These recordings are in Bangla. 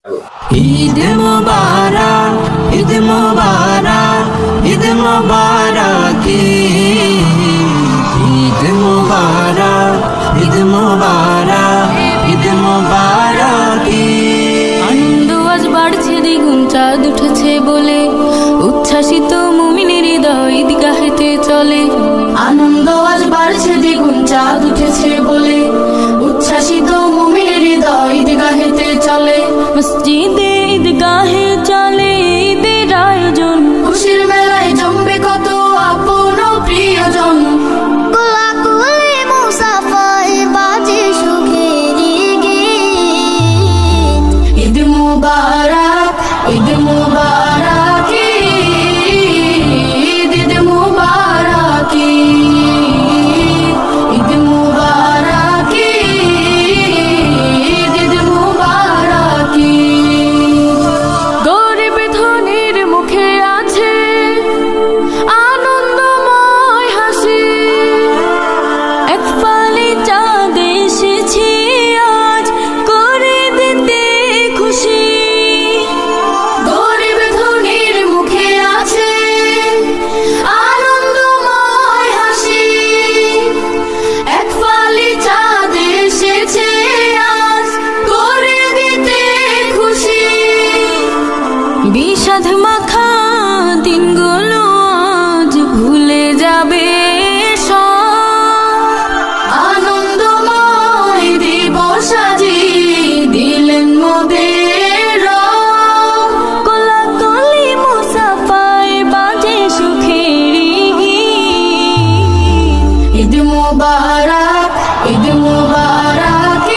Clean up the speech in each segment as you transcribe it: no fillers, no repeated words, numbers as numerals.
ঈদ মুবারক, ঈদ মুবারক, ঈদ মুবারক, ঈদ মুবারক, ঈদ মুবারক, ঈদ মুবারক। আনন্দ আজ বাড়ছে দ্বিগুণ, চাঁদ উঠেছে বলে উচ্ছ্বাসিত মুমিনের হৃদয় ঈদগাহেতে চলে। আনন্দ আজ বাড়ছে দ্বিগুণ, চাঁদ উঠেছে বলে উচ্ছ্বাসিত মুমিনের হৃদয় ঈদগাহেতে চলে। মসজিদে ঈদগাহে চলে ঈদের আয়োজন, খুশির মেলায় জমবে কত আপন ও প্রিয়জন। কোলাকুলি মুসাফায় বাজে সুখের গীত। ঈদ মুবারক, ঈদ মুবারক, ঈদ মুবারক, ঈদ মুবারক, ঈদ মুবারক। গরিব ধনীর মুখে আছে আনন্দময় হাসি, এক ফালি চাঁদ এসেছে আজ করে দিতে খুশি। গরিব ধনীর মুখে আছে আনন্দময় হাসি, এক ফালি চাঁদ এসেছে আজ করে দিতে খুশি। বিষাদ মাখা দিনগুলো আজ ভুলে যাবে সব। আনন্দময় দিবস আজি দিলেন মোদের রব। কোলাকুলি মুসাফায় বাজে সুখের গীত। ঈদ মুবারক, ঈদ মুবারক,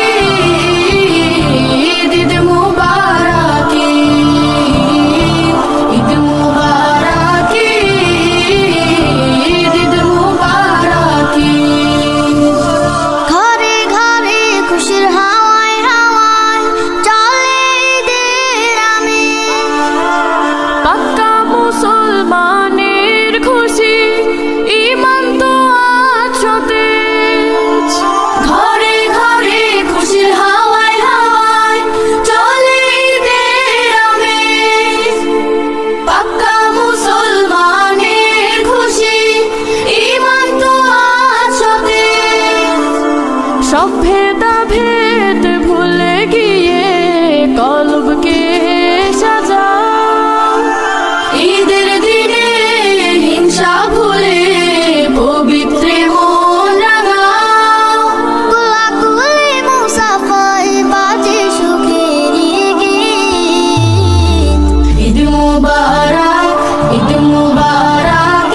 ঈদ মুবারক, ঈদ মুবারক, ঈদ মুবারক। ঘরে ঘরে খুশির হাওয়ায় হাওয়ায় চলে ঈদের আমেজ। পাক্কা মুসলমানের খুশি, ঈমান তো আজ সতেজ। ঘরে ঘরে খুশির হাওয়ায় হাওয়ায় চলে ঈদের আমেজ। পাক্কা মুসলমানের খুশি, ঈমান তো আজ সতেজ। সব ভেদাভেদ ভুলে গিয়ে কলবকে সাজাও। ঈদের দিনে হিংসা ভুলে পবিত্র মন রাঙাও। কোলাকুলি মুসাফায় বাজে সুখের গীত। ঈদ মুবারক, ঈদ মুবারক,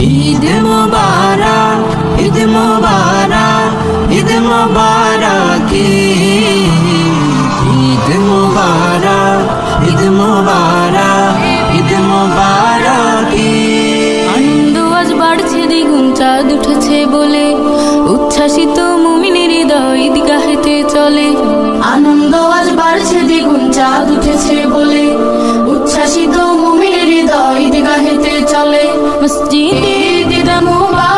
ঈদ মুবারক, ঈদ মুবারক, ঈদ মুবারক, ঈদ মুবারক, ঈদ মুবারক, ঈদ মুবারক। আনন্দ আজ বাড়ছে দ্বিগুণ, চাঁদ উঠেছে বলে উচ্ছ্বাসিত মুমিনের হৃদয় ঈদগাহেতে চলে। আনন্দ আজ বাড়ছে দ্বিগুণ, চাঁদ উঠেছে বলে উচ্ছ্বাসিত মুমিনের হৃদয় ঈদগাহেতে চলে। মসজিদে ঈদ মুবারক।